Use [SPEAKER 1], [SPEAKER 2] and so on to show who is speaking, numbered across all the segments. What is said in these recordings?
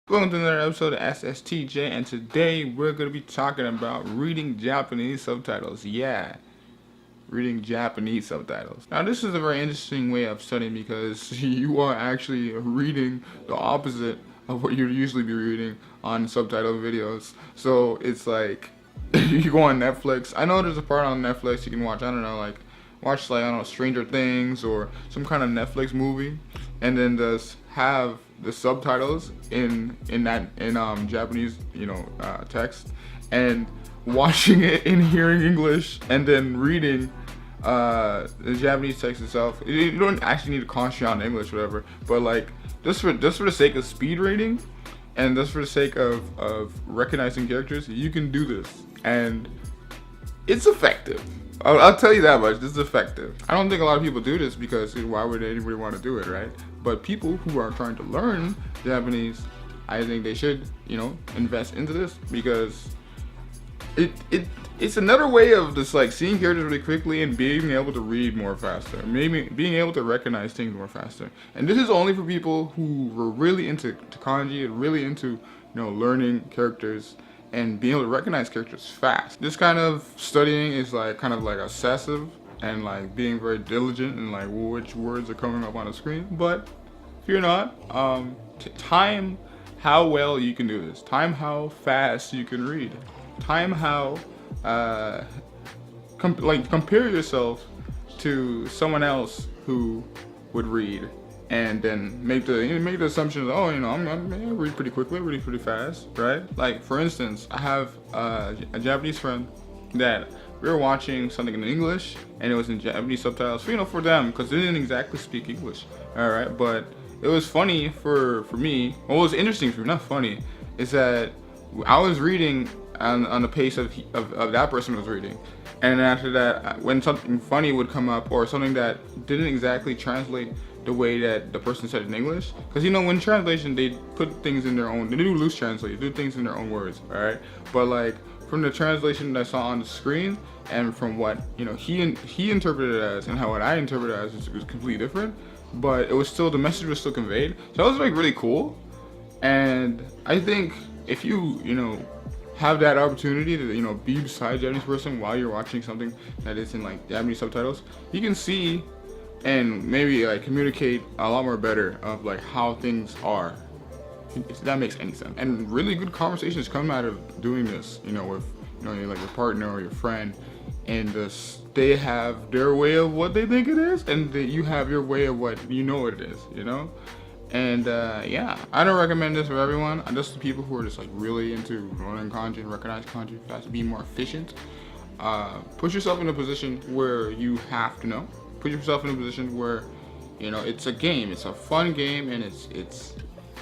[SPEAKER 1] Welcome to another episode of SSTJ, and today we're going to be talking about reading Japanese subtitles. Yeah, reading Japanese subtitles. Now, this is a very interesting way of studying because you are actually reading the opposite of what you'd usually be reading on subtitle videos. So it's like, you go on Netflix. I know there's a part on Netflix you can watch, I don't know, watch I don't know, Stranger Things or some kind of Netflix movie, and then just have the subtitles in Japanese, text, and watching it and hearing English, and then reading the Japanese text itself. You don't actually need to concentrate on English, whatever. But like just for the sake of speed reading, and just for the sake of recognizing characters, you can do this, and it's effective. I'll tell you that much. This is effective. I don't think a lot of people do this because why would anybody want to do it, right? But people who are trying to learn Japanese, I think they should, invest into this, because it's another way of just like seeing characters really quickly and being able to read more faster, maybe being able to recognize things more faster. And this is only for people who were really into kanji and really into learning characters and being able to recognize characters fast. This kind of studying is kind of obsessive and being very diligent and which words are coming up on the screen. But fear not, time how well you can do this, time how fast you can read, time how compare yourself to someone else who would read, and then make the assumption that, I read pretty quickly, read pretty fast, right? Like, for instance, I have a Japanese friend that we were watching something in English, and it was in Japanese subtitles, for them, because they didn't exactly speak English, all right? But it was funny for me. What was interesting for me, not funny, is that I was reading on the pace of that person was reading. And after that, when something funny would come up, or something that didn't exactly translate the way that the person said in English, because when translation they put things in their own, they do loose translate, they do things in their own words, alright? But from the translation that I saw on the screen, and from what he interpreted it as, and how what I interpreted it as, was completely different, but it was still, the message was still conveyed. So that was really cool. And I think if you have that opportunity to be beside a Japanese person while you're watching something that is in Japanese subtitles, you can see and maybe communicate a lot more better of how things are, if that makes any sense. And really good conversations come out of doing this, with your partner or your friend, and they have their way of what they think it is, and you have your way of what what it is, And yeah, I don't recommend this for everyone. Just the people who are just really into learning kanji and recognize kanji fast, to be more efficient. Put yourself in a position where you have to know. Put yourself in a position where it's a game, it's a fun game, and it's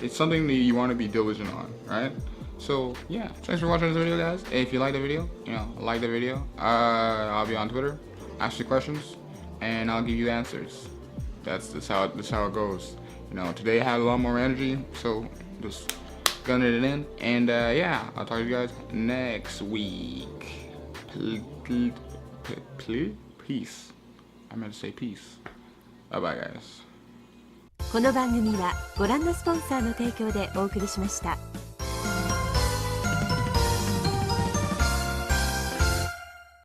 [SPEAKER 1] something that you want to be diligent on, right? So yeah, thanks for watching this video, guys. If you like the video, like the video. I'll be on Twitter, ask you questions, and I'll give you answers. That's how it goes. Today I had a lot more energy, so just gunning it in. And yeah, I'll talk to you guys next week. Peace. I meant to say peace. Bye bye, guys.
[SPEAKER 2] この番組はご覧のスポンサーの提供でお送りしました。